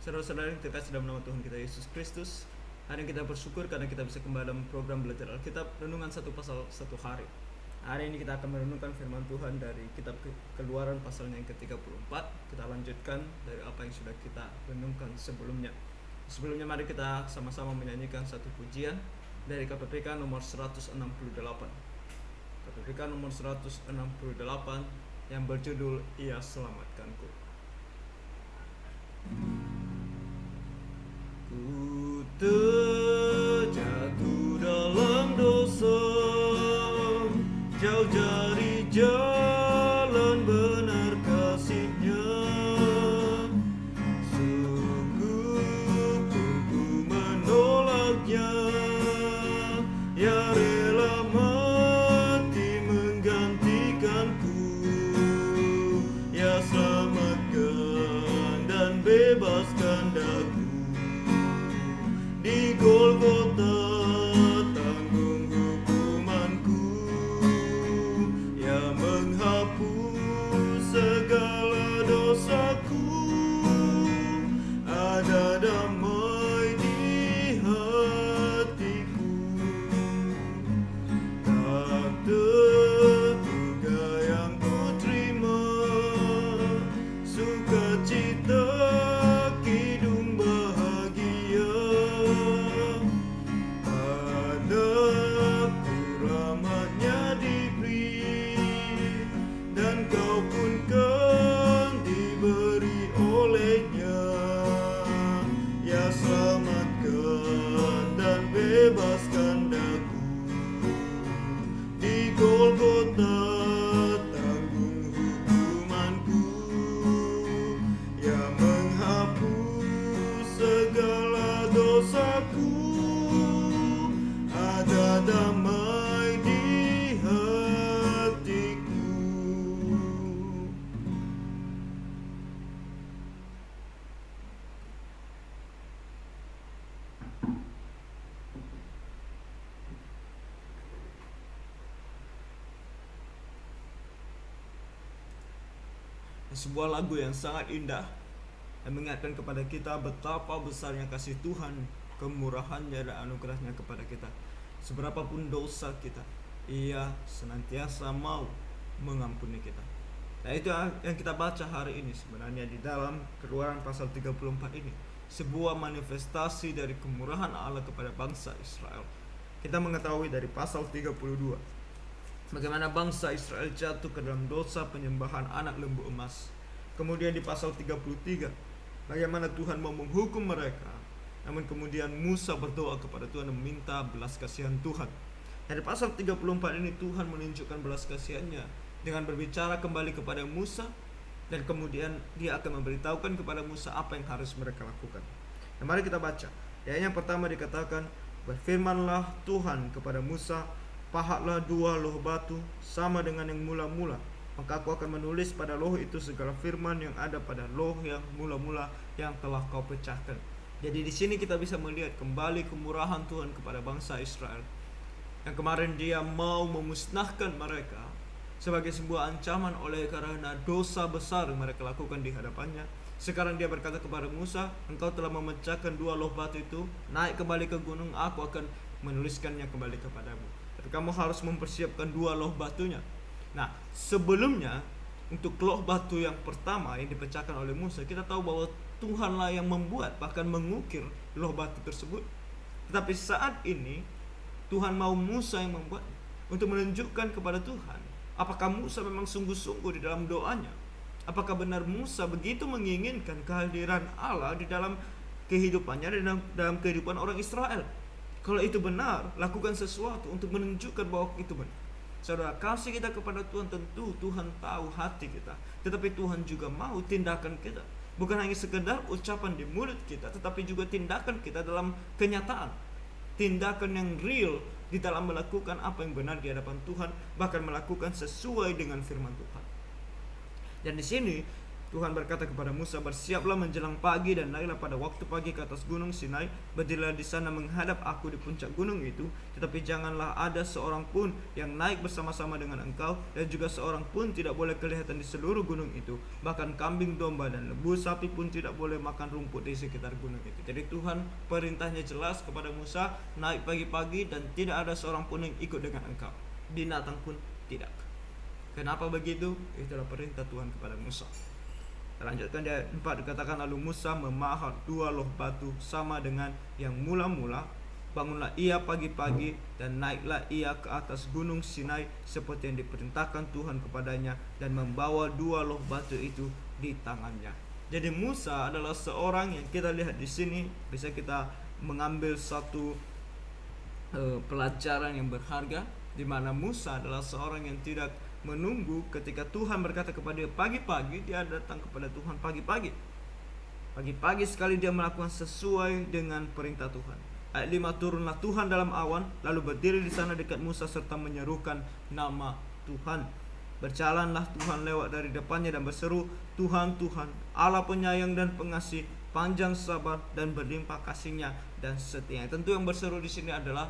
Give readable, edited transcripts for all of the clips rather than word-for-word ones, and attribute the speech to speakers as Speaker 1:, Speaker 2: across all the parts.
Speaker 1: Saudara-saudara yang terkasih dalam nama Tuhan kita Yesus Kristus, hari ini kita bersyukur karena kita bisa kembali dalam program belajar Alkitab Renungan satu pasal satu hari. Hari ini kita akan merenungkan firman Tuhan dari kitab Keluaran pasalnya yang ke-34. Kita lanjutkan dari apa yang sudah kita renungkan sebelumnya. Sebelumnya mari kita sama-sama menyanyikan satu pujian dari KPPK nomor 168. KPPK nomor 168 yang berjudul Ia Selamatkanku. Ku terjatuh dalam dosa, jauh dari jalan benar kasih-Nya. Sungguh pun ku menolaknya, Ya rela mati menggantikanku. Ya selamatkan dan bebaskan daku. Di Golgota tanggung hukumanku, Ya menghapus segala dosaku. Ada damai di hatiku, tak terduga yang ku terima, sukacita kidung bahagia. Padaku rahmat-Nya diberi, dan kau pun kan diberi oleh-Nya. Ya selamatkan dan bebaskan daku. Di Golgota tanggung hukumanku, Ya menghapus segala dosaku. Ada damai di hatiku. Sebuah lagu yang sangat indah yang mengingatkan kepada kita betapa besarnya kasih Tuhan, kemurahan-Nya dan anugerah-Nya kepada kita. Seberapapun dosa kita, Ia senantiasa mau mengampuni kita. Nah, itu yang kita baca hari ini sebenarnya di dalam Keluaran pasal 34 ini. Sebuah manifestasi dari kemurahan Allah kepada bangsa Israel. Kita mengetahui dari pasal 32 bagaimana bangsa Israel jatuh ke dalam dosa penyembahan anak lembu emas. Kemudian di pasal 33 bagaimana Tuhan mau menghukum mereka, namun kemudian Musa berdoa kepada Tuhan dan meminta belas kasihan Tuhan. Dari pasal 34 ini Tuhan menunjukkan belas kasihan-Nya dengan berbicara kembali kepada Musa, dan kemudian Dia akan memberitahukan kepada Musa apa yang harus mereka lakukan. Nah, mari kita baca. Yang pertama dikatakan, berfirmanlah Tuhan kepada Musa, pahatlah 2 loh batu sama dengan yang mula-mula, maka aku akan menulis pada loh itu segala firman yang ada pada loh yang mula-mula yang telah kau pecahkan. Jadi di sini kita bisa melihat kembali kemurahan Tuhan kepada bangsa Israel. Yang kemarin Dia mau memusnahkan mereka sebagai sebuah ancaman oleh karena dosa besar yang mereka lakukan di hadapannya. Sekarang Dia berkata kepada Musa, engkau telah memecahkan 2 loh batu itu, naik kembali ke gunung, aku akan menuliskannya kembali kepadamu. Tapi kamu harus mempersiapkan 2 loh batunya. Nah, sebelumnya untuk loh batu yang pertama yang dipecahkan oleh Musa, kita tahu bahwa Tuhanlah yang membuat, bahkan mengukir loh batu tersebut. Tetapi saat ini Tuhan mau Musa yang membuat, untuk menunjukkan kepada Tuhan apakah Musa memang sungguh-sungguh di dalam doanya. Apakah benar Musa begitu menginginkan kehadiran Allah di dalam kehidupannya dan dalam kehidupan orang Israel. Kalau itu benar, lakukan sesuatu untuk menunjukkan bahwa itu benar. Saudara, kasih kita kepada Tuhan, tentu Tuhan tahu hati kita, tetapi Tuhan juga mau tindakan kita. Bukan hanya sekedar ucapan di mulut kita, tetapi juga tindakan kita dalam kenyataan. Tindakan yang real di dalam melakukan apa yang benar di hadapan Tuhan, bahkan melakukan sesuai dengan firman Tuhan. Dan di sini Tuhan berkata kepada Musa, "Bersiaplah menjelang pagi dan naiklah pada waktu pagi ke atas gunung Sinai. Berdirilah di sana menghadap aku di puncak gunung itu. Tetapi janganlah ada seorang pun yang naik bersama-sama dengan engkau, dan juga seorang pun tidak boleh kelihatan di seluruh gunung itu. Bahkan kambing domba dan lembu sapi pun tidak boleh makan rumput di sekitar gunung itu." Jadi Tuhan perintahnya jelas kepada Musa, naik pagi-pagi dan tidak ada seorang pun yang ikut dengan engkau. Binatang pun tidak. Kenapa begitu? Itulah perintah Tuhan kepada Musa. Lanjutkan di ayat 4 dikatakan, "Lalu Musa memahat 2 loh batu sama dengan yang mula-mula. Bangunlah ia pagi-pagi dan naiklah ia ke atas gunung Sinai seperti yang diperintahkan Tuhan kepadanya, dan membawa 2 loh batu itu di tangannya." Jadi Musa adalah seorang yang kita lihat di sini bisa kita mengambil satu pelajaran yang berharga, di mana Musa adalah seorang yang tidak menunggu ketika Tuhan berkata kepada dia pagi-pagi. Dia datang kepada Tuhan pagi-pagi. Pagi-pagi sekali dia melakukan sesuai dengan perintah Tuhan. Ayat 5, "Turunlah Tuhan dalam awan, lalu berdiri di sana dekat Musa serta menyerukan nama Tuhan. Berjalanlah Tuhan lewat dari depannya dan berseru, 'Tuhan, Tuhan, Allah penyayang dan pengasih, panjang sabar dan berlimpah kasihnya dan setia.'" Tentu yang berseru di sini adalah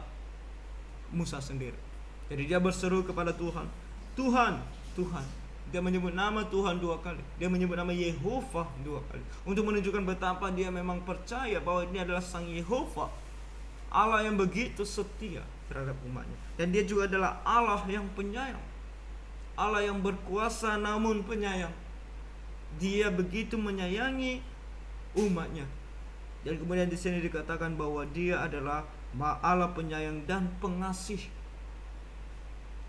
Speaker 1: Musa sendiri. Jadi dia berseru kepada Tuhan, "Tuhan, Tuhan." Dia menyebut nama Tuhan 2 kali. Dia menyebut nama Yehova 2 kali. Untuk menunjukkan betapa dia memang percaya bahwa ini adalah Sang Yehova, Allah yang begitu setia terhadap umatnya. Dan dia juga adalah Allah yang penyayang, Allah yang berkuasa namun penyayang. Dia begitu menyayangi umatnya. Dan kemudian di sini dikatakan bahwa dia adalah Allah penyayang dan pengasih.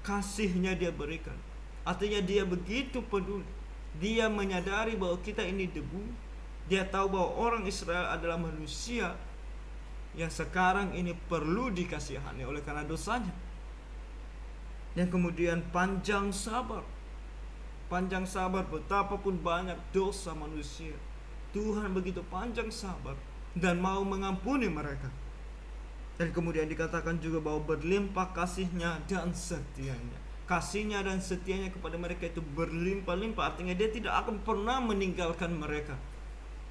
Speaker 1: Kasihnya dia berikan. Artinya dia begitu peduli. Dia menyadari bahwa kita ini debu. Dia tahu bahwa orang Israel adalah manusia yang sekarang ini perlu dikasihani oleh karena dosanya. Dan kemudian panjang sabar. Panjang sabar betapapun banyak dosa manusia, Tuhan begitu panjang sabar dan mau mengampuni mereka. Dan kemudian dikatakan juga bahwa berlimpah kasihnya dan setianya. Kasihnya dan setianya kepada mereka itu berlimpah-limpah. Artinya dia tidak akan pernah meninggalkan mereka.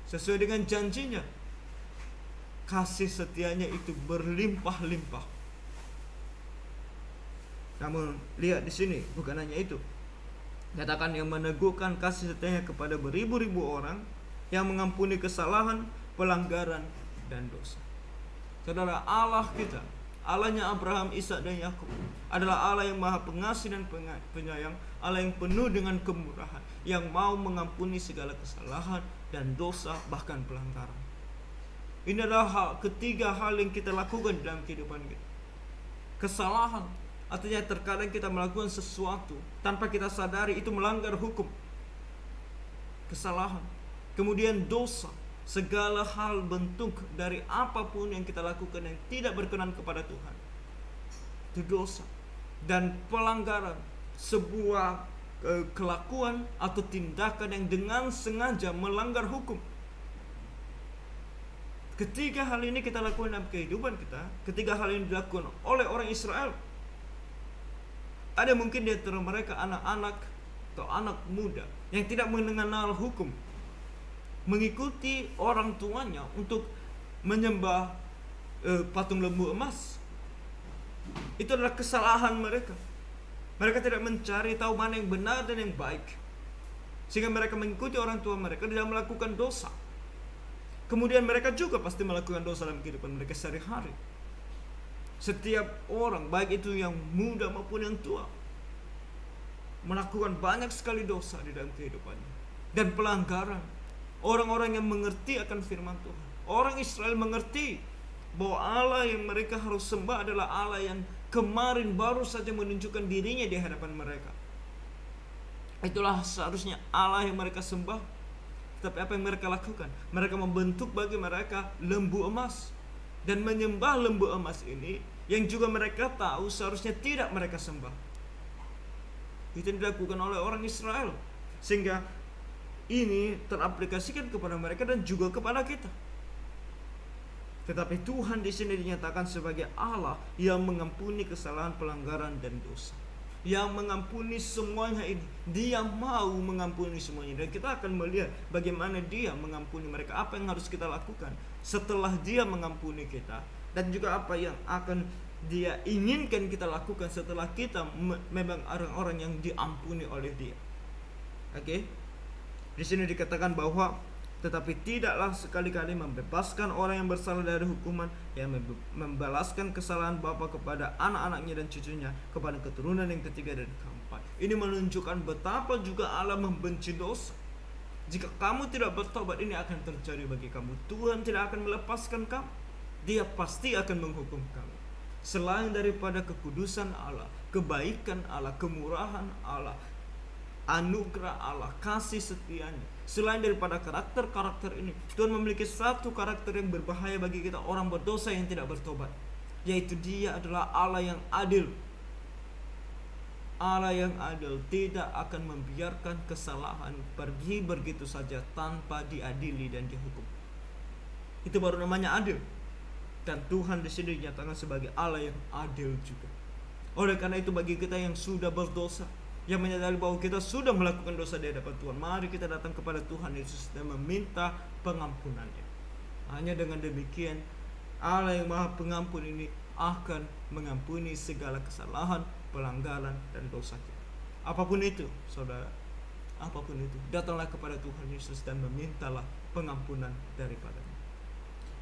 Speaker 1: Sesuai dengan janjinya, kasih setianya itu berlimpah-limpah. Namun lihat di sini, bukan hanya itu. Katakan yang meneguhkan kasih setianya kepada beribu-ribu orang, yang mengampuni kesalahan, pelanggaran, dan dosa. Saudara, Allah kita, Allahnya Abraham, Ishak, dan Yakub adalah Allah yang maha pengasih dan penyayang, Allah yang penuh dengan kemurahan, yang mau mengampuni segala kesalahan dan dosa, bahkan pelanggaran. Ini adalah ketiga hal yang kita lakukan dalam kehidupan kita. Kesalahan, artinya terkadang kita melakukan sesuatu tanpa kita sadari itu melanggar hukum. Kesalahan. Kemudian dosa, segala hal bentuk dari apapun yang kita lakukan yang tidak berkenan kepada Tuhan, itu dosa. Dan pelanggaran, sebuah kelakuan atau tindakan yang dengan sengaja melanggar hukum. Ketiga hal ini kita lakukan dalam kehidupan kita. Ketiga hal ini dilakukan oleh orang Israel. Ada mungkin di antara mereka anak-anak atau anak muda yang tidak mengenal hukum, mengikuti orang tuanya untuk menyembah patung lembu emas. Itu adalah kesalahan mereka. Mereka tidak mencari tahu mana yang benar dan yang baik, sehingga mereka mengikuti orang tua mereka dan melakukan dosa. Kemudian mereka juga pasti melakukan dosa dalam kehidupan mereka sehari-hari. Setiap orang, baik itu yang muda maupun yang tua, melakukan banyak sekali dosa di dalam kehidupannya dan pelanggaran. Orang-orang yang mengerti akan firman Tuhan, orang Israel mengerti bahwa Allah yang mereka harus sembah adalah Allah yang kemarin baru saja menunjukkan dirinya di hadapan mereka. Itulah seharusnya Allah yang mereka sembah. Tapi apa yang mereka lakukan? Mereka membentuk bagi mereka lembu emas, dan menyembah lembu emas ini yang juga mereka tahu seharusnya tidak mereka sembah. Itu yang dilakukan oleh orang Israel, sehingga ini teraplikasikan kepada mereka dan juga kepada kita. Tetapi Tuhan di sini dinyatakan sebagai Allah yang mengampuni kesalahan, pelanggaran, dan dosa. yang mengampuni semuanya ini. Dia mau mengampuni semuanya, dan kita akan melihat bagaimana dia mengampuni mereka, apa yang harus kita lakukan setelah dia mengampuni kita, dan juga apa yang akan dia inginkan kita lakukan setelah kita memang orang-orang yang diampuni oleh dia. Oke? Di sini dikatakan bahwa tetapi tidaklah sekali-kali membebaskan orang yang bersalah dari hukuman, yang membalaskan kesalahan bapa kepada anak-anaknya dan cucunya, kepada keturunan yang ketiga dan keempat. Ini menunjukkan betapa juga Allah membenci dosa. Jika kamu tidak bertobat, ini akan terjadi bagi kamu. Tuhan tidak akan melepaskan kamu. Dia pasti akan menghukum kamu. Selain daripada kekudusan Allah, kebaikan Allah, kemurahan Allah, anugerah Allah, kasih setianya, selain daripada karakter-karakter ini, Tuhan memiliki satu karakter yang berbahaya bagi kita orang berdosa yang tidak bertobat, yaitu Dia adalah Allah yang adil. Allah yang adil tidak akan membiarkan kesalahan pergi begitu saja tanpa diadili dan dihukum. Itu baru namanya adil. Dan Tuhan di sini dinyatakan sebagai Allah yang adil juga. Oleh karena itu, bagi kita yang sudah berdosa, yang menyadari bahwa kita sudah melakukan dosa di hadapan Tuhan, mari kita datang kepada Tuhan Yesus dan meminta pengampunannya. Hanya dengan demikian, Allah yang Maha Pengampun ini akan mengampuni segala kesalahan, pelanggaran, dan dosa kita. Apapun itu, saudara, apapun itu, datanglah kepada Tuhan Yesus dan memintalah pengampunan daripadanya.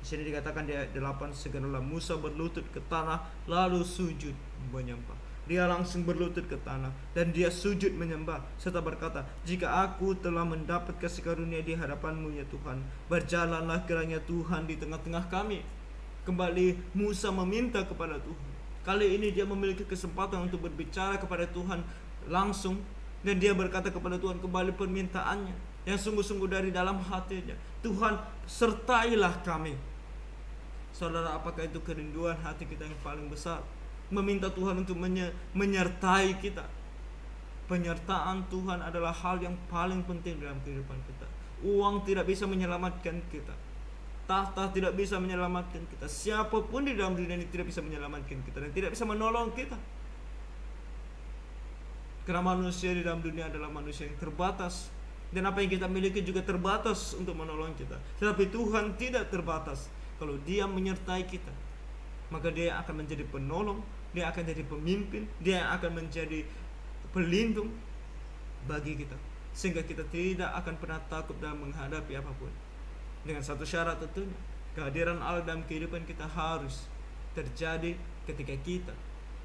Speaker 1: Di sini dikatakan di ayat 8, segeralah Musa berlutut ke tanah lalu sujud menyembah. Dia langsung berlutut ke tanah dan dia sujud menyembah serta berkata, jika aku telah mendapat kasih karunia di hadapan-Mu ya Tuhan, berjalanlah kiranya Tuhan di tengah-tengah kami. Kembali Musa meminta kepada Tuhan. Kali ini dia memiliki kesempatan untuk berbicara kepada Tuhan langsung, dan dia berkata kepada Tuhan kembali permintaannya yang sungguh-sungguh dari dalam hatinya. Tuhan, sertailah kami. Saudara, apakah itu kerinduan hati kita yang paling besar? Meminta Tuhan untuk menyertai kita. Penyertaan Tuhan adalah hal yang paling penting dalam kehidupan kita. Uang tidak bisa menyelamatkan kita. Tahta tidak bisa menyelamatkan kita. Siapapun di dalam dunia ini tidak bisa menyelamatkan kita dan tidak bisa menolong kita. Karena manusia di dalam dunia adalah manusia yang terbatas, dan apa yang kita miliki juga terbatas untuk menolong kita. Tetapi Tuhan tidak terbatas. Kalau Dia menyertai kita, maka Dia akan menjadi penolong, Dia akan jadi pemimpin, Dia akan menjadi pelindung bagi kita, sehingga kita tidak akan pernah takut dalam menghadapi apapun. Dengan satu syarat tentunya, kehadiran Allah dalam kehidupan kita harus terjadi ketika kita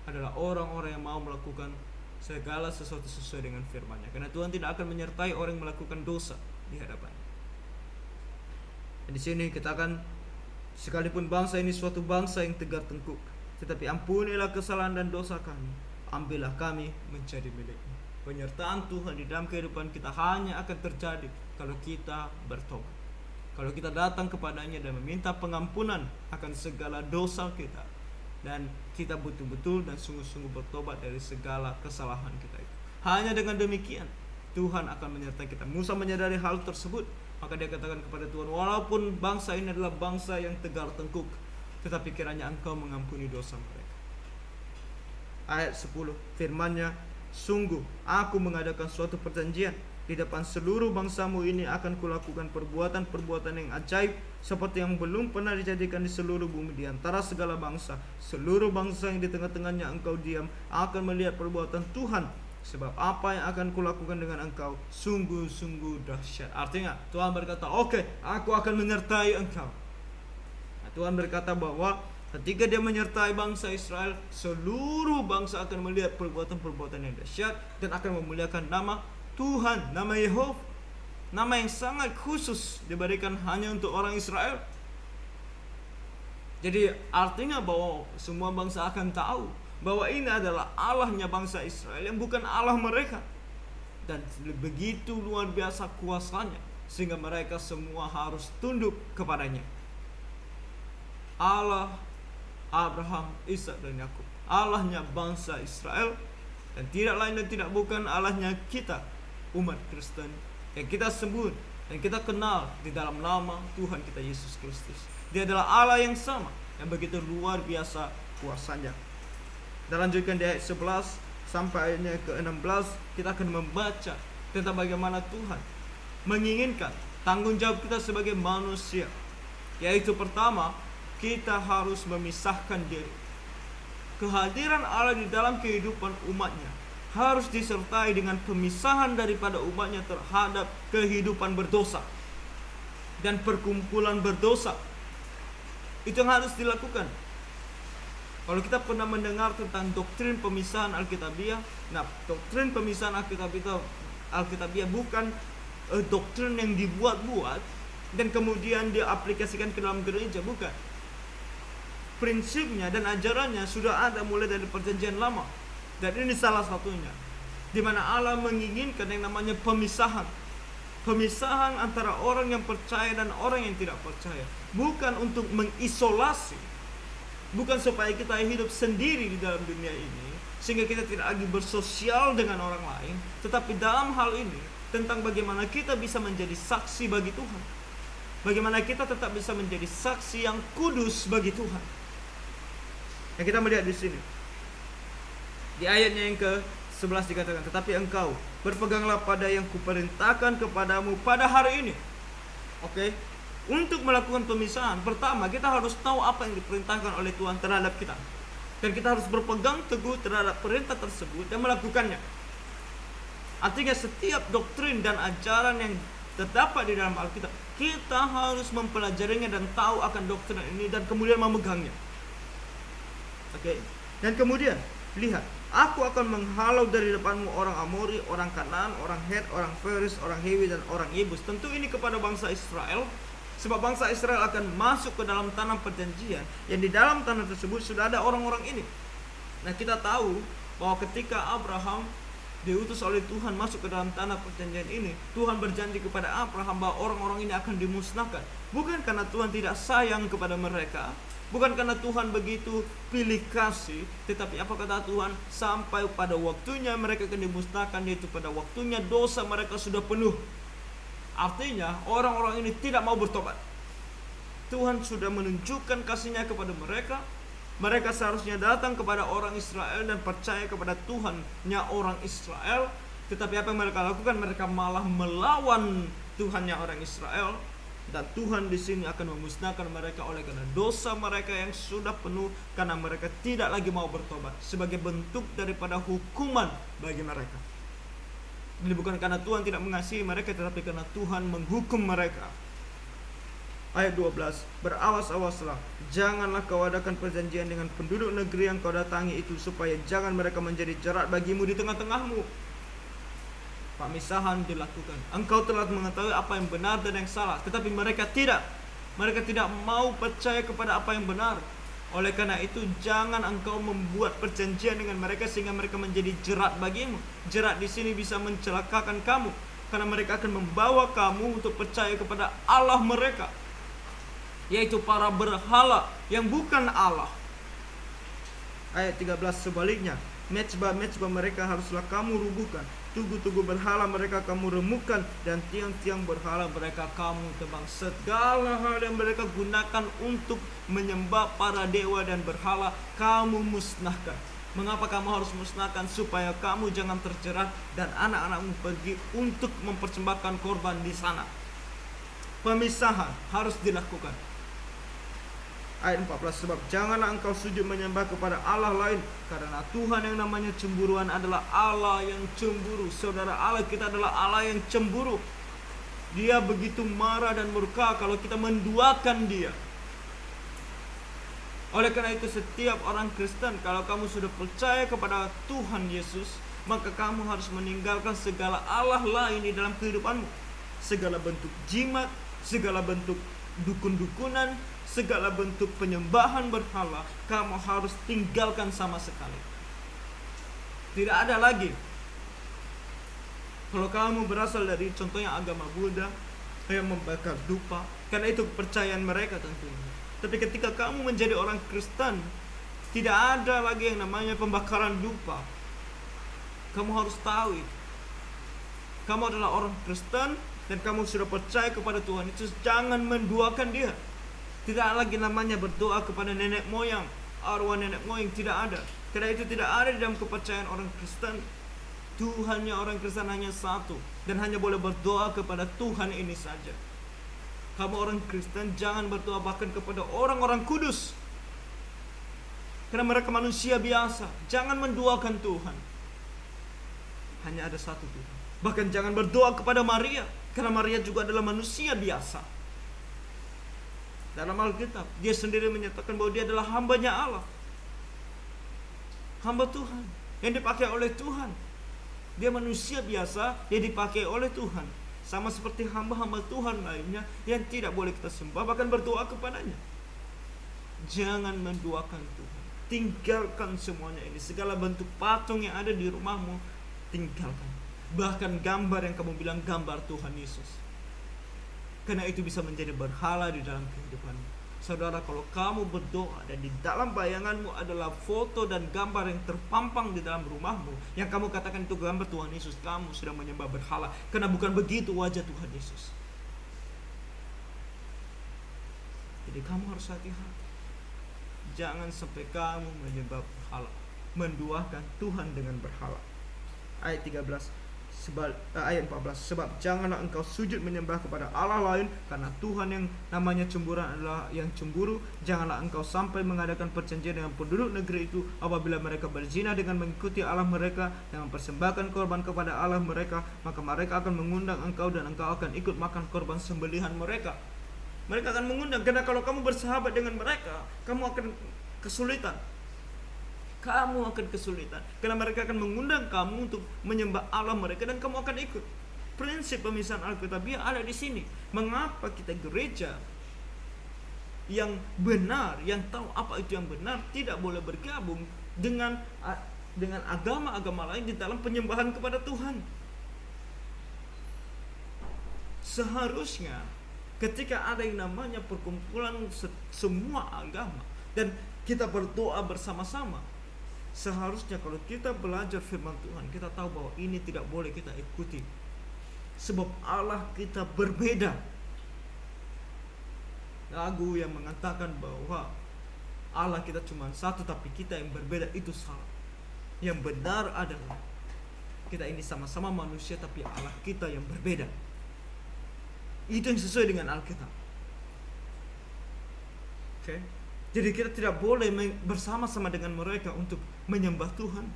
Speaker 1: adalah orang-orang yang mau melakukan segala sesuatu sesuai dengan firman-Nya. Karena Tuhan tidak akan menyertai orang yang melakukan dosa di hadapan-Nya. Dan di sini kita akan, sekalipun bangsa ini suatu bangsa yang tegar tengkuk, tetapi ampunilah kesalahan dan dosa kami, ambillah kami menjadi milik-Mu. Penyertaan Tuhan di dalam kehidupan kita hanya akan terjadi kalau kita bertobat, kalau kita datang kepadanya dan meminta pengampunan akan segala dosa kita, dan kita betul-betul dan sungguh-sungguh bertobat dari segala kesalahan kita itu. Hanya dengan demikian Tuhan akan menyertai kita. Musa menyadari hal tersebut, maka dia katakan kepada Tuhan, walaupun bangsa ini adalah bangsa yang tegar tengkuk, tetapi kiranya Engkau mengampuni dosa mereka. Ayat 10, firman-Nya, sungguh aku mengadakan suatu perjanjian di depan seluruh bangsamu ini, akan kulakukan perbuatan-perbuatan yang ajaib seperti yang belum pernah dijadikan di seluruh bumi di antara segala bangsa. Seluruh bangsa yang di tengah-tengahnya engkau diam akan melihat perbuatan Tuhan, sebab apa yang akan kulakukan dengan engkau sungguh-sungguh dahsyat. Artinya Tuhan berkata, oke, aku akan menyertai engkau. Nah, Tuhan berkata bahwa ketika Dia menyertai bangsa Israel, seluruh bangsa akan melihat perbuatan-perbuatan yang dahsyat dan akan memuliakan nama Tuhan, nama Yehova, nama yang sangat khusus diberikan hanya untuk orang Israel. Jadi artinya bahwa semua bangsa akan tahu bahwa ini adalah Allahnya bangsa Israel, yang bukan Allah mereka. Dan begitu luar biasa kuasanya, sehingga mereka semua harus tunduk kepadanya. Allah Abraham, Ishak, dan Yakub, Allahnya bangsa Israel, dan tidak lain dan tidak bukan Allahnya kita, umat Kristen, yang kita sebut dan kita kenal di dalam nama Tuhan kita Yesus Kristus. Dia adalah Allah yang sama, yang begitu luar biasa kuasanya. Kita lanjutkan di ayat 11. sampai ayatnya ke-16 kita akan membaca tentang bagaimana Tuhan menginginkan tanggung jawab kita sebagai manusia, yaitu pertama, kita harus memisahkan diri. Kehadiran Allah di dalam kehidupan umatnya harus disertai dengan pemisahan daripada umatnya terhadap kehidupan berdosa dan perkumpulan berdosa. Itu yang harus dilakukan. Kalau kita pernah mendengar tentang doktrin pemisahan Alkitabiah, nah, doktrin pemisahan Alkitabiah bukan doktrin yang dibuat-buat dan kemudian diaplikasikan ke dalam gereja, bukan. Prinsipnya dan ajarannya sudah ada mulai dari perjanjian lama. Dan ini salah satunya, di mana Allah menginginkan yang namanya pemisahan. Pemisahan antara orang yang percaya dan orang yang tidak percaya. Bukan untuk mengisolasi, bukan supaya kita hidup sendiri di dalam dunia ini sehingga kita tidak lagi bersosial dengan orang lain, tetapi dalam hal ini tentang bagaimana kita bisa menjadi saksi bagi Tuhan, bagaimana kita tetap bisa menjadi saksi yang kudus bagi Tuhan. Yang kita melihat di sini di ayatnya yang ke-11 dikatakan, tetapi engkau berpeganglah pada yang kuperintahkan kepadamu pada hari ini. Oke, untuk melakukan pemisahan, pertama kita harus tahu apa yang diperintahkan oleh Tuhan terhadap kita, dan kita harus berpegang teguh terhadap perintah tersebut dan melakukannya. Artinya setiap doktrin dan ajaran yang terdapat di dalam Alkitab, kita harus mempelajarinya dan tahu akan doktrin ini dan kemudian memegangnya. Oke, dan kemudian lihat, aku akan menghalau dari depanmu orang Amori, orang Kanaan, orang Het, orang Feris, orang Hewi, dan orang Yebus. Tentu ini kepada bangsa Israel, sebab bangsa Israel akan masuk ke dalam tanah perjanjian, yang di dalam tanah tersebut sudah ada orang-orang ini. Nah, kita tahu bahwa ketika Abraham diutus oleh Tuhan masuk ke dalam tanah perjanjian ini, Tuhan berjanji kepada Abraham bahwa orang-orang ini akan dimusnahkan. Bukan karena Tuhan tidak sayang kepada mereka, bukan karena Tuhan begitu pilih kasih, tetapi apa kata Tuhan? Sampai pada waktunya mereka akan dimusnahkan, yaitu pada waktunya dosa mereka sudah penuh. Artinya orang-orang ini tidak mau bertobat. Tuhan sudah menunjukkan kasih-Nya kepada mereka. Mereka seharusnya datang kepada orang Israel dan percaya kepada Tuhannya orang Israel. Tetapi apa yang mereka lakukan? Mereka malah melawan Tuhannya orang Israel. Dan Tuhan di sini akan memusnahkan mereka oleh karena dosa mereka yang sudah penuh, karena mereka tidak lagi mau bertobat, sebagai bentuk daripada hukuman bagi mereka. Ini bukan karena Tuhan tidak mengasihi mereka, tetapi karena Tuhan menghukum mereka. Ayat 12, berawas-awaslah, janganlah kau adakan perjanjian dengan penduduk negeri yang kau datangi itu, supaya jangan mereka menjadi jerat bagimu di tengah-tengahmu. Pemisahan dilakukan. Engkau telah mengetahui apa yang benar dan yang salah, tetapi mereka tidak. Mereka tidak mau percaya kepada apa yang benar. Oleh karena itu, jangan engkau membuat perjanjian dengan mereka sehingga mereka menjadi jerat bagimu. Jerat di sini bisa mencelakakan kamu, karena mereka akan membawa kamu untuk percaya kepada Allah mereka, yaitu para berhala yang bukan Allah. Ayat 13 sebaliknya, mezbah-mezbah mereka haruslah kamu rubuhkan, tugu-tugu berhala mereka kamu remukkan, dan tiang-tiang berhala mereka kamu tebang. Segala hal yang mereka gunakan untuk menyembah para dewa dan berhala, kamu musnahkan. Mengapa kamu harus musnahkan? Supaya kamu jangan terjerat dan anak-anakmu pergi untuk mempersembahkan korban di sana. Pemisahan harus dilakukan. Ayat 14, sebab janganlah engkau sujud menyembah kepada Allah lain, karena Tuhan yang namanya cemburuan adalah Allah yang cemburu. Saudara, Allah kita adalah Allah yang cemburu. Dia begitu marah dan murka kalau kita menduakan Dia. Oleh karena itu, setiap orang Kristen, kalau kamu sudah percaya kepada Tuhan Yesus, maka kamu harus meninggalkan segala Allah lain di dalam kehidupanmu. Segala bentuk jimat, segala bentuk dukun-dukunan, segala bentuk penyembahan berhala, kamu harus tinggalkan sama sekali. Tidak ada lagi. Kalau kamu berasal dari contohnya agama Buddha yang membakar dupa, karena itu kepercayaan mereka tentunya. Tapi ketika kamu menjadi orang Kristen, tidak ada lagi yang namanya pembakaran dupa. Kamu harus tahu itu. Kamu adalah orang Kristen dan kamu sudah percaya kepada Tuhan Yesus, jangan menduakan Dia. Tidak lagi namanya berdoa kepada nenek moyang, arwah nenek moyang, tidak ada. Karena itu tidak ada di dalam kepercayaan orang Kristen. Tuhannya orang Kristen hanya satu, dan hanya boleh berdoa kepada Tuhan ini saja. Kamu orang Kristen jangan berdoa bahkan kepada orang-orang kudus, karena mereka manusia biasa. Jangan mendoakan Tuhan. Hanya ada satu Tuhan. Bahkan jangan berdoa kepada Maria, karena Maria juga adalah manusia biasa. Dalam Alkitab, dia sendiri menyatakan bahwa dia adalah hambanya Allah, hamba Tuhan, yang dipakai oleh Tuhan. Dia manusia biasa, dia dipakai oleh Tuhan, sama seperti hamba-hamba Tuhan lainnya yang tidak boleh kita sembah, bahkan berdoa kepadanya. Jangan mendoakan Tuhan. Tinggalkan semuanya ini. Segala bentuk patung yang ada di rumahmu, tinggalkan. Bahkan gambar yang kamu bilang gambar Tuhan Yesus, karena itu bisa menjadi berhala di dalam kehidupanmu. Saudara, kalau kamu berdoa dan di dalam bayanganmu adalah foto dan gambar yang terpampang di dalam rumahmu, yang kamu katakan itu gambar Tuhan Yesus, kamu sedang menyembah berhala, karena bukan begitu wajah Tuhan Yesus. Jadi kamu harus hati-hati. Jangan sampai kamu menyembah berhala, menduakan Tuhan dengan berhala. Ayat 14, sebab janganlah engkau sujud menyembah kepada Allah lain, karena Tuhan yang namanya cemburuan adalah yang cemburu. Janganlah engkau sampai mengadakan perjanjian dengan penduduk negeri itu apabila mereka berzina dengan mengikuti Allah mereka, dengan mempersembahkan korban kepada Allah mereka, maka mereka akan mengundang engkau dan engkau akan ikut makan korban sembelihan mereka. Mereka akan mengundang, karena kalau kamu bersahabat dengan mereka, kamu akan kesulitan. Kamu akan kesulitan, karena mereka akan mengundang kamu untuk menyembah Allah mereka, dan kamu akan ikut. Prinsip pemisahan Alkitabiah ada di sini. Mengapa kita gereja yang benar, yang tahu apa itu yang benar, tidak boleh bergabung dengan agama-agama lain di dalam penyembahan kepada Tuhan? Seharusnya ketika ada yang namanya perkumpulan semua agama dan kita berdoa bersama-sama, seharusnya kalau kita belajar firman Tuhan, kita tahu bahwa ini tidak boleh kita ikuti, sebab Allah kita berbeda. Lagu yang mengatakan bahwa Allah kita cuma satu tapi kita yang berbeda, itu salah. Yang benar adalah kita ini sama-sama manusia tapi Allah kita yang berbeda. Itu yang sesuai dengan Alkitab. Oke? Jadi kita tidak boleh bersama-sama dengan mereka untuk menyembah Tuhan.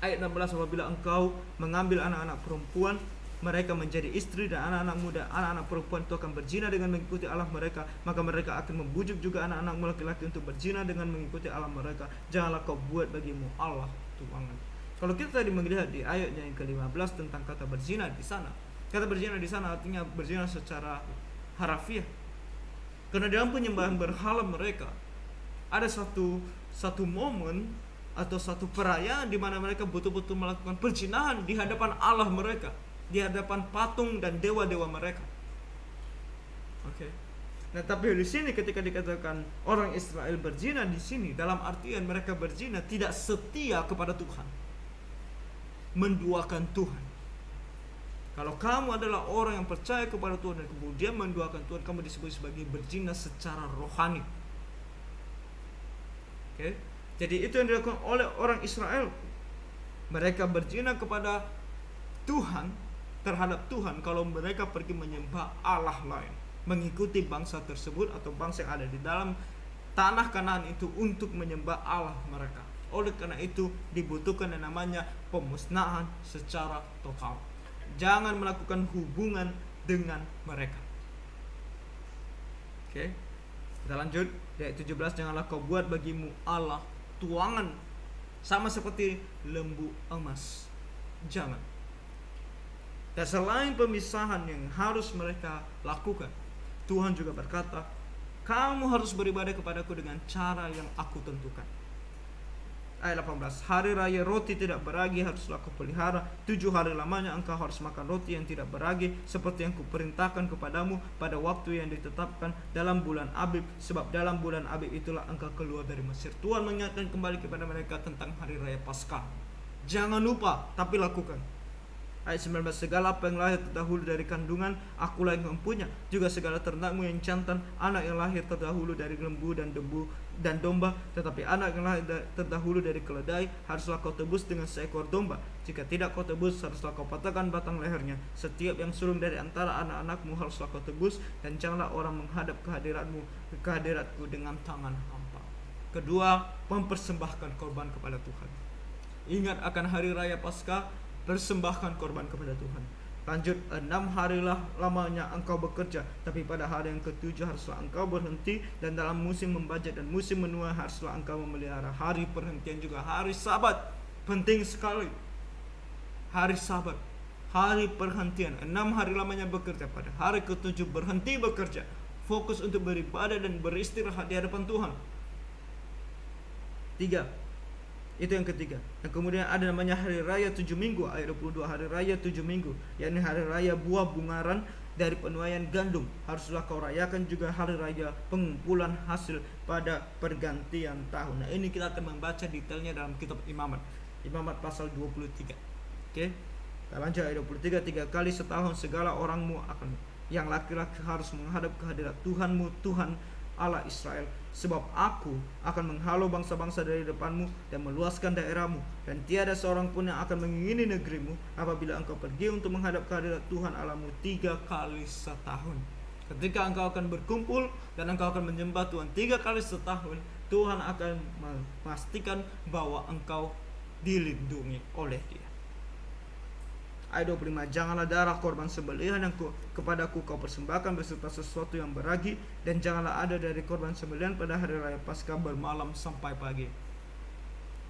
Speaker 1: Ayat 16, apabila engkau mengambil anak-anak perempuan mereka menjadi istri, dan anak-anak muda, anak-anak perempuan itu akan berzina dengan mengikuti Allah mereka, maka mereka akan membujuk juga anak-anak laki-laki untuk berzina dengan mengikuti Allah mereka. Janganlah kau buat bagimu Allah tuangan. Kalau kita tadi melihat di ayatnya yang ke-15 tentang kata berzina di sana, kata berzina di sana artinya berzina secara harafiah. Karena dalam penyembahan berhala mereka ada satu momen atau satu perayaan di mana mereka betul-betul melakukan perzinahan di hadapan Allah mereka, di hadapan patung dan dewa-dewa mereka. Oke. Nah, tapi di sini ketika dikatakan orang Israel berzina di sini, dalam artian mereka berzina tidak setia kepada Tuhan, menduakan Tuhan. Kalau kamu adalah orang yang percaya kepada Tuhan dan kemudian menduakan Tuhan, kamu disebut sebagai berzina secara rohani. Oke? Jadi itu yang dilakukan oleh orang Israel. Mereka berzina kepada Tuhan, terhadap Tuhan, kalau mereka pergi menyembah Allah lain, mengikuti bangsa tersebut atau bangsa yang ada di dalam tanah Kanaan itu untuk menyembah Allah mereka. Oleh karena itu dibutuhkan yang namanya pemusnahan secara total. Jangan melakukan hubungan dengan mereka. Oke. Kita lanjut di ayat 17, janganlah kau buat bagimu Allah tuangan sama seperti lembu emas. Jangan. Dan selain pemisahan yang harus mereka lakukan, Tuhan juga berkata, kamu harus beribadah kepadaku dengan cara yang aku tentukan. Ayat 18, hari raya roti tidak beragi haruslah kau pelihara. 7 hari lamanya engkau harus makan roti yang tidak beragi, seperti yang kuperintahkan kepadamu pada waktu yang ditetapkan dalam bulan Abib, sebab dalam bulan Abib itulah engkau keluar dari Mesir. Tuhan mengingatkan kembali kepada mereka tentang hari raya Paskah. Jangan lupa, tapi lakukan. Ayat 19, segala apa yang lahir terdahulu dari kandungan, akulah yang mempunyai. Juga segala ternakmu yang jantan, anak yang lahir terdahulu dari lembu dan domba. Tetapi anak yang lahir terdahulu dari keledai, haruslah kau tebus dengan seekor domba. Jika tidak kau tebus, haruslah kau patahkan batang lehernya. Setiap yang sulung dari antara anak-anakmu haruslah kau tebus. Dan janganlah orang menghadap kehadiratku dengan tangan hampa. Kedua, mempersembahkan korban kepada Tuhan. Ingat akan hari raya Paskah, persembahkan korban kepada Tuhan. Lanjut, 6 harilah lamanya engkau bekerja, tapi pada hari yang ke-7 haruslah engkau berhenti, dan dalam musim membajak dan musim menuai haruslah engkau memelihara hari perhentian juga. Hari Sabat penting sekali. Hari Sabat, hari perhentian. 6 hari lamanya bekerja, pada hari ke-7 berhenti bekerja, fokus untuk beribadah dan beristirahat di hadapan Tuhan. 3, itu yang ketiga. Yang kemudian ada namanya hari raya 7 minggu, ayat 22, hari raya 7 minggu, yakni hari raya buah bungaran dari penuaian gandum. Haruslah kau rayakan juga hari raya pengumpulan hasil pada pergantian tahun. Nah, ini kita akan membaca detailnya dalam kitab Imamat pasal 23. Oke. Kita lanjut ayat 23, 3 kali setahun segala orangmu akan yang laki-laki harus menghadap kehadirat Tuhanmu, Tuhan Allah Israel, sebab aku akan menghalau bangsa-bangsa dari depanmu dan meluaskan daerahmu, dan tiada seorang pun yang akan mengingini negerimu apabila engkau pergi untuk menghadap kehadirat Tuhan Allahmu 3 kali setahun. Ketika engkau akan berkumpul dan engkau akan menyembah Tuhan 3 kali setahun, Tuhan akan memastikan bahwa engkau dilindungi oleh Dia. Ayat 25, janganlah darah korban sembelihan yang kepadaku kau persembahkan beserta sesuatu yang beragi, dan janganlah ada dari korban sembelihan pada hari raya Paskah bermalam sampai pagi.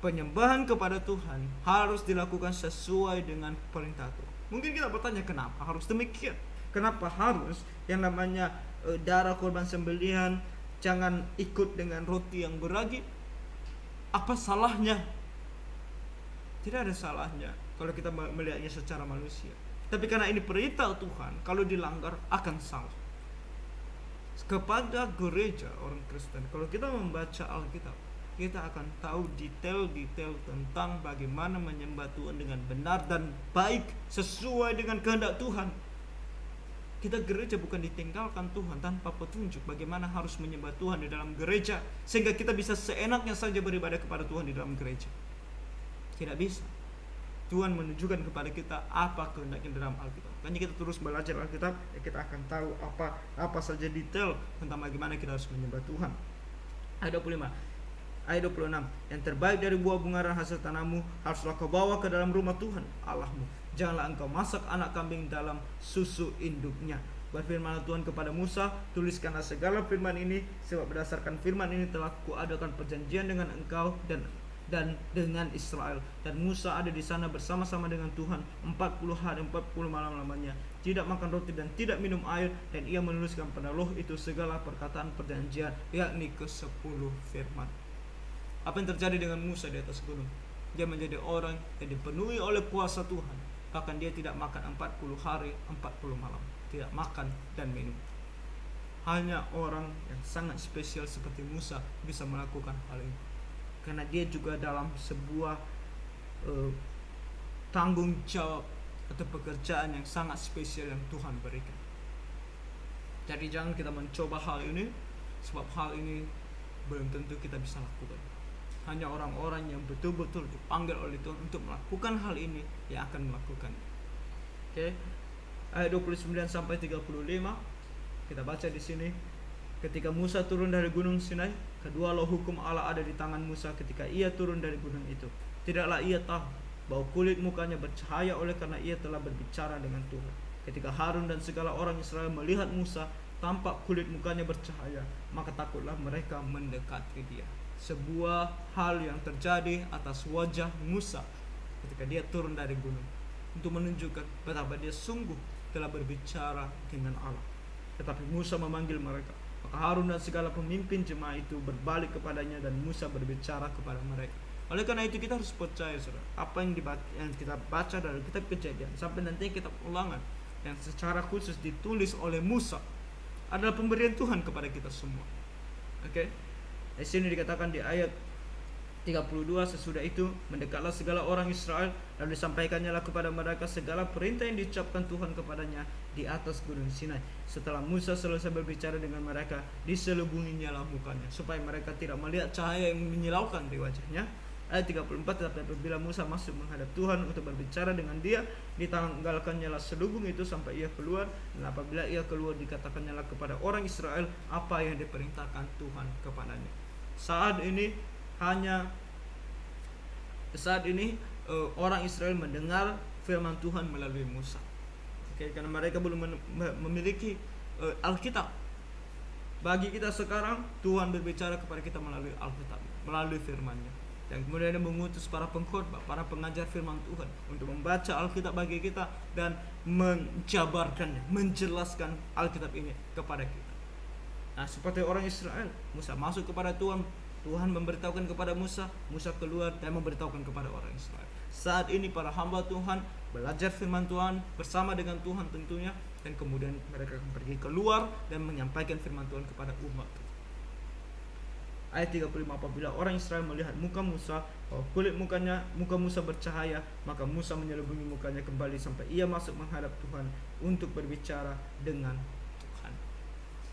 Speaker 1: Penyembahan kepada Tuhan harus dilakukan sesuai dengan perintah Tuhan. Mungkin kita bertanya, kenapa harus demikian? Kenapa harus yang namanya darah korban sembelihan jangan ikut dengan roti yang beragi? Apa salahnya? Tidak ada salahnya kalau kita melihatnya secara manusia. Tapi karena ini perintah Tuhan, kalau dilanggar akan salah. Kepada gereja orang Kristen, kalau kita membaca Alkitab, kita akan tahu detail-detail tentang bagaimana menyembah Tuhan dengan benar dan baik sesuai dengan kehendak Tuhan. Kita gereja bukan ditinggalkan Tuhan tanpa petunjuk bagaimana harus menyembah Tuhan di dalam gereja, sehingga kita bisa seenaknya saja beribadah kepada Tuhan di dalam gereja. Tidak bisa. Tuhan menunjukkan kepada kita apa kehendaknya dalam Alkitab. Makanya kita terus belajar Alkitab, kita akan tahu apa saja detail tentang bagaimana kita harus menyembah Tuhan. Ayat 25, ayat 26, yang terbaik dari buah bungaran hasil tanahmu haruslah kau bawa ke dalam rumah Tuhan Allahmu. Janganlah engkau masak anak kambing dalam susu induknya. Berfirmanlah Tuhan kepada Musa, tuliskanlah segala firman ini, sebab berdasarkan firman ini telah kuadakan perjanjian dengan engkau dan dengan Israel. Dan Musa ada di sana bersama-sama dengan Tuhan 40 hari 40 malam lamanya, tidak makan roti dan tidak minum air, dan ia menuliskan pada loh itu segala perkataan perjanjian, yakni ke-10 firman. Apa yang terjadi dengan Musa di atas gunung? Dia menjadi orang yang dipenuhi oleh kuasa Tuhan. Bahkan dia tidak makan 40 hari 40 malam, tidak makan dan minum. Hanya orang yang sangat spesial seperti Musa bisa melakukan hal ini, karena dia juga dalam sebuah tanggung jawab atau pekerjaan yang sangat spesial yang Tuhan berikan. Jadi jangan kita mencoba hal ini, sebab hal ini belum tentu kita bisa lakukan. Hanya orang-orang yang betul-betul dipanggil oleh Tuhan untuk melakukan hal ini yang akan melakukan. Oke. Ayat 29 sampai 35 kita baca di sini. Ketika Musa turun dari gunung Sinai, kedua loh hukum Allah ada di tangan Musa ketika ia turun dari gunung itu. Tidaklah ia tahu bahwa kulit mukanya bercahaya oleh karena ia telah berbicara dengan Tuhan. Ketika Harun dan segala orang Israel melihat Musa, tampak kulit mukanya bercahaya, maka takutlah mereka mendekati dia. Sebuah hal yang terjadi atas wajah Musa ketika dia turun dari gunung, untuk menunjukkan betapa dia sungguh telah berbicara dengan Allah. Tetapi Musa memanggil mereka. Maka Harun dan segala pemimpin jemaah itu berbalik kepadanya, dan Musa berbicara kepada mereka. Oleh karena itu kita harus percaya, saudara, apa yang kita baca dari kitab Kejadian sampai nanti kitab Ulangan yang secara khusus ditulis oleh Musa adalah pemberian Tuhan kepada kita semua. Oke. Di sini dikatakan di ayat 32, sesudah itu mendekatlah segala orang Israel, lalu disampaikannya kepada mereka segala perintah yang diucapkan Tuhan kepadanya di atas gunung Sinai. Setelah Musa selesai berbicara dengan mereka, diselubunginya mukanya, supaya mereka tidak melihat cahaya yang menyilaukan di wajahnya. Ayat 34, tetapi apabila Musa masuk menghadap Tuhan untuk berbicara dengan dia, ditanggalkannya selubung itu sampai ia keluar. Dan apabila ia keluar, dikatakannya kepada orang Israel apa yang diperintahkan Tuhan kepadanya. Saat ini orang Israel mendengar firman Tuhan melalui Musa. Karena mereka belum memiliki Alkitab. Bagi kita sekarang, Tuhan berbicara kepada kita melalui Alkitab, melalui firman-Nya. Dan kemudian dia mengutus para pengkhotbah, para pengajar firman Tuhan untuk membaca Alkitab bagi kita dan menjabarkannya, menjelaskan Alkitab ini kepada kita. Nah, seperti orang Israel, Musa masuk kepada Tuhan, Tuhan memberitahukan kepada Musa, Musa keluar dan memberitahukan kepada orang Israel. Saat ini para hamba Tuhan belajar firman Tuhan bersama dengan Tuhan tentunya, dan kemudian mereka akan pergi keluar dan menyampaikan firman Tuhan kepada umat. Ayat 35, apabila orang Israel melihat muka Musa, kulit muka Musa bercahaya, maka Musa menyelubungi mukanya kembali sampai ia masuk menghadap Tuhan untuk berbicara dengan Tuhan.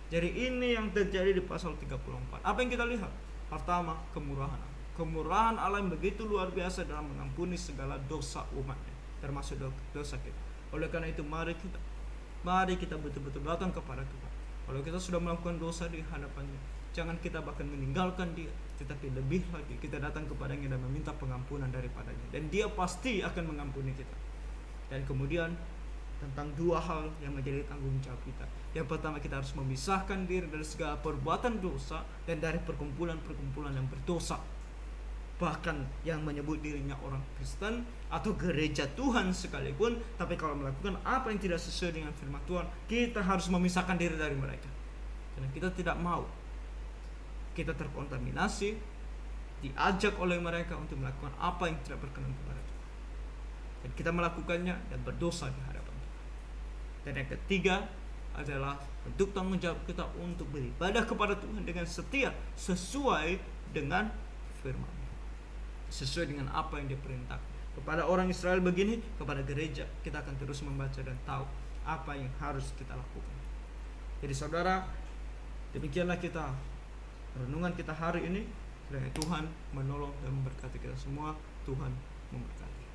Speaker 1: Jadi ini yang terjadi di pasal 34. Apa yang kita lihat? Pertama, kemurahan Allah yang begitu luar biasa dalam mengampuni segala dosa umatnya, termasuk dosa kita. Oleh karena itu mari kita betul-betul datang kepada Tuhan. Kalau kita sudah melakukan dosa di hadapannya, jangan kita bahkan meninggalkan dia, tetapi lebih lagi kita datang kepadanya dan meminta pengampunan daripadanya, dan dia pasti akan mengampuni kita. Dan kemudian tentang dua hal yang menjadi tanggung jawab kita. Yang pertama, kita harus memisahkan diri dari segala perbuatan dosa dan dari perkumpulan-perkumpulan yang berdosa, bahkan yang menyebut dirinya orang Kristen atau gereja Tuhan sekalipun, tapi kalau melakukan apa yang tidak sesuai dengan firman Tuhan, kita harus memisahkan diri dari mereka, karena kita tidak mau kita terkontaminasi, diajak oleh mereka untuk melakukan apa yang tidak berkenan kepada Tuhan, dan kita melakukannya dan berdosa di hadapan Tuhan. Dan yang ketiga adalah bentuk tanggung jawab kita untuk beribadah kepada Tuhan dengan setia, sesuai dengan firman, sesuai dengan apa yang diperintahkan. Kepada orang Israel begini, kepada gereja kita akan terus membaca dan tahu apa yang harus kita lakukan. Jadi saudara, demikianlah renungan kita hari ini. Kiranya Tuhan menolong dan memberkati kita semua. Tuhan memberkati.